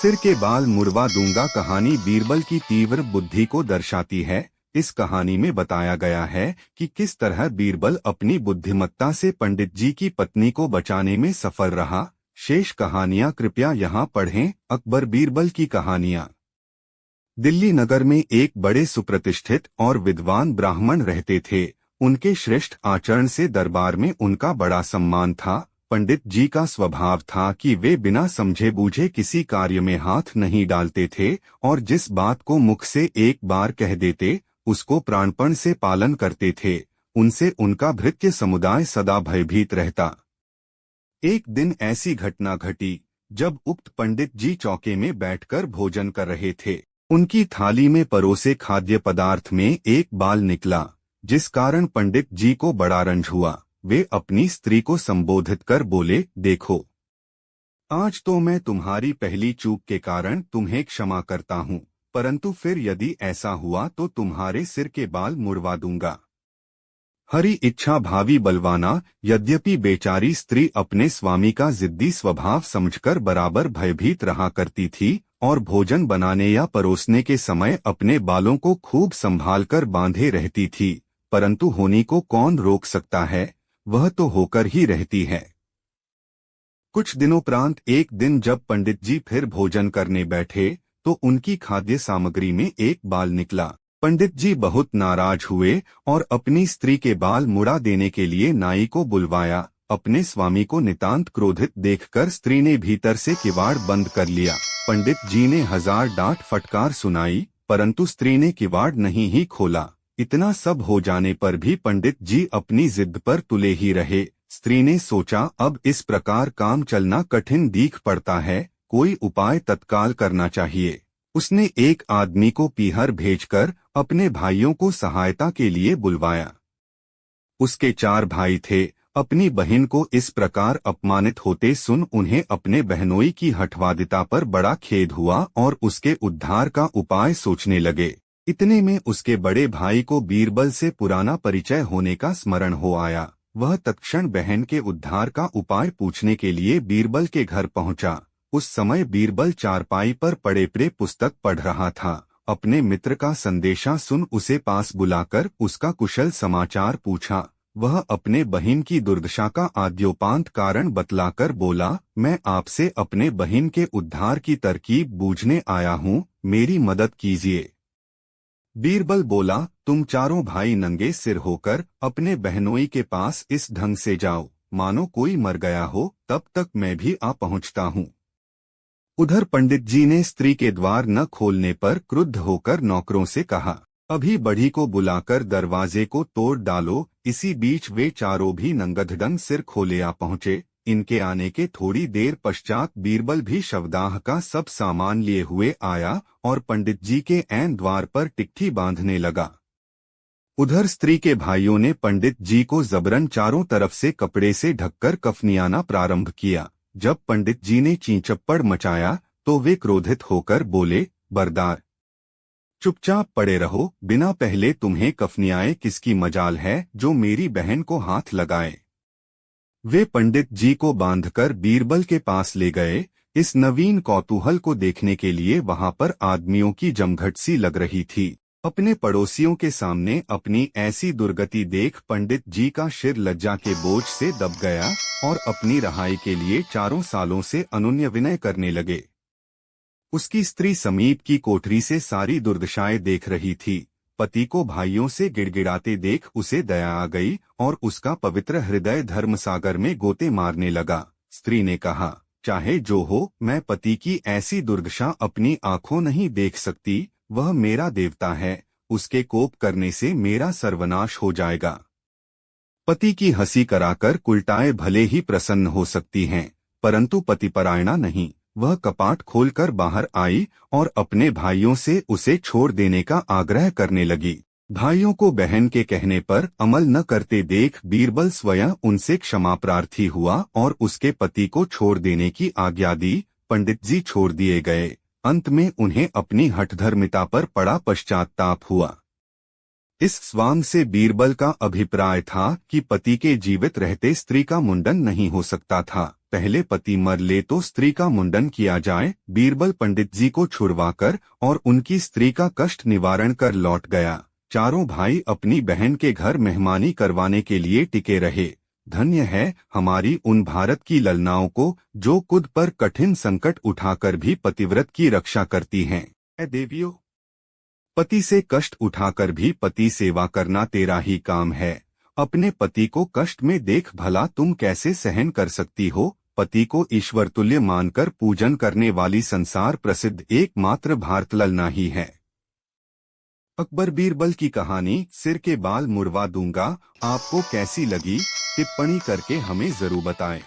सिर के बाल मुड़वा दूंगा कहानी बीरबल की तीव्र बुद्धि को दर्शाती है। इस कहानी में बताया गया है कि किस तरह बीरबल अपनी बुद्धिमत्ता से पंडित जी की पत्नी को बचाने में सफल रहा। शेष कहानियां कृपया यहाँ पढ़ें। अकबर बीरबल की कहानियां। दिल्ली नगर में एक बड़े सुप्रतिष्ठित और विद्वान ब्राह्मण रहते थे। उनके श्रेष्ठ आचरण से दरबार में उनका बड़ा सम्मान था। पंडित जी का स्वभाव था कि वे बिना समझे बूझे किसी कार्य में हाथ नहीं डालते थे और जिस बात को मुख से एक बार कह देते उसको प्राणपण से पालन करते थे। उनसे उनका भृत्य समुदाय सदा भयभीत रहता। एक दिन ऐसी घटना घटी जब उक्त पंडित जी चौके में बैठकर भोजन कर रहे थे। उनकी थाली में परोसे खाद्य पदार्थ में एक बाल निकला, जिस कारण पंडित जी को बड़ा रंज हुआ। वे अपनी स्त्री को संबोधित कर बोले, देखो, आज तो मैं तुम्हारी पहली चूक के कारण तुम्हें क्षमा करता हूँ, परंतु फिर यदि ऐसा हुआ तो तुम्हारे सिर के बाल मुड़वा दूंगा। हरी इच्छा भावी बलवाना। यद्यपि बेचारी स्त्री अपने स्वामी का जिद्दी स्वभाव समझकर बराबर भयभीत रहा करती थी और भोजन बनाने या परोसने के समय अपने बालों को खूब संभालकर बांधे रहती थी, परंतु होनी को कौन रोक सकता है, वह तो होकर ही रहती है। कुछ दिनों एक दिन जब पंडित जी फिर भोजन करने बैठे तो उनकी खाद्य सामग्री में एक बाल निकला। पंडित जी बहुत नाराज हुए और अपनी स्त्री के बाल मुड़ा देने के लिए नाई को बुलवाया। अपने स्वामी को नितांत क्रोधित देखकर स्त्री ने भीतर से किवाड़ बंद कर लिया। पंडित जी ने 1000 डांट फटकार सुनाई, परंतु स्त्री ने किवाड़ नहीं ही खोला। इतना सब हो जाने पर भी पंडित जी अपनी जिद पर तुले ही रहे। स्त्री ने सोचा, अब इस प्रकार काम चलना कठिन दीख पड़ता है, कोई उपाय तत्काल करना चाहिए। उसने एक आदमी को पीहर भेजकर अपने भाइयों को सहायता के लिए बुलवाया। उसके 4 भाई थे। अपनी बहन को इस प्रकार अपमानित होते सुन उन्हें अपने बहनोई की हठवादिता पर बड़ा खेद हुआ और उसके उद्धार का उपाय सोचने लगे। इतने में उसके बड़े भाई को बीरबल से पुराना परिचय होने का स्मरण हो आया। वह तत्क्षण बहन के उद्धार का उपाय पूछने के लिए बीरबल के घर पहुंचा। उस समय बीरबल चारपाई पर पड़े पुस्तक पढ़ रहा था। अपने मित्र का संदेशा सुन उसे पास बुलाकर उसका कुशल समाचार पूछा। वह अपने बहन की दुर्दशा का आद्योपांत कारण बतलाकर बोला, मैं आपसे अपने बहन के उद्धार की तरकीब बूझने आया हूँ, मेरी मदद कीजिए। बीरबल बोला, तुम चारों भाई नंगे सिर होकर अपने बहनोई के पास इस ढंग से जाओ मानो कोई मर गया हो, तब तक मैं भी आ पहुँचता हूँ। उधर पंडित जी ने स्त्री के द्वार न खोलने पर क्रुद्ध होकर नौकरों से कहा, अभी बढ़ी को बुलाकर दरवाजे को तोड़ डालो। इसी बीच वे चारों भी नंगधड़ंग सिर खोले आ पहुँचे। इनके आने के थोड़ी देर पश्चात बीरबल भी शवदाह का सब सामान लिए हुए आया और पंडित जी के ऐन द्वार पर टिकठी बांधने लगा। उधर स्त्री के भाइयों ने पंडित जी को जबरन चारों तरफ से कपड़े से ढककर कफनियाना प्रारंभ किया। जब पंडित जी ने चींचप्पड़ मचाया तो वे क्रोधित होकर बोले, बरदार, चुपचाप पड़े रहो, बिना पहले तुम्हें कफनियाए किसकी मजाल है जो मेरी बहन को हाथ लगाए। वे पंडित जी को बांधकर बीरबल के पास ले गए। इस नवीन कौतूहल को देखने के लिए वहां पर आदमियों की जमघट सी लग रही थी। अपने पड़ोसियों के सामने अपनी ऐसी दुर्गति देख पंडित जी का सिर लज्जा के बोझ से दब गया और अपनी रहाई के लिए 4 सालों से अनुनय विनय करने लगे। उसकी स्त्री समीप की कोठरी से सारी दुर्दशाएं देख रही थी। पति को भाइयों से गिड़गिड़ाते देख उसे दया आ गई और उसका पवित्र हृदय धर्मसागर में गोते मारने लगा। स्त्री ने कहा, चाहे जो हो, मैं पति की ऐसी दुर्दशा अपनी आंखों नहीं देख सकती। वह मेरा देवता है, उसके कोप करने से मेरा सर्वनाश हो जाएगा। पति की हंसी कराकर कुलटाएं भले ही प्रसन्न हो सकती हैं, परंतु पतिपरायणा नहीं। वह कपाट खोलकर बाहर आई और अपने भाइयों से उसे छोड़ देने का आग्रह करने लगी। भाइयों को बहन के कहने पर अमल न करते देख बीरबल स्वयं उनसे क्षमा प्रार्थी हुआ और उसके पति को छोड़ देने की आज्ञा दी। पंडित जी छोड़ दिए गए। अंत में उन्हें अपनी हठधर्मिता पर बड़ा पश्चाताप हुआ। इस स्वांग से बीरबल का अभिप्राय था कि पति के जीवित रहते स्त्री का मुंडन नहीं हो सकता था। पहले पति मर ले तो स्त्री का मुंडन किया जाए। बीरबल पंडित जी को छुड़वाकर और उनकी स्त्री का कष्ट निवारण कर लौट गया। चारों भाई अपनी बहन के घर मेहमानी करवाने के लिए टिके रहे। धन्य है हमारी उन भारत की ललनाओं को जो खुद पर कठिन संकट उठाकर भी पतिव्रत की रक्षा करती हैं। ऐ देवियों, पति से कष्ट उठाकर भी पति सेवा करना तेरा ही काम है। अपने पति को कष्ट में देख भला तुम कैसे सहन कर सकती हो। पति को ईश्वर तुल्य मानकर पूजन करने वाली संसार प्रसिद्ध एकमात्र भारत ललना ही है। अकबर बीरबल की कहानी सिर के बाल मुड़वा दूंगा आपको कैसी लगी टिप्पणी करके हमें जरूर बताएं।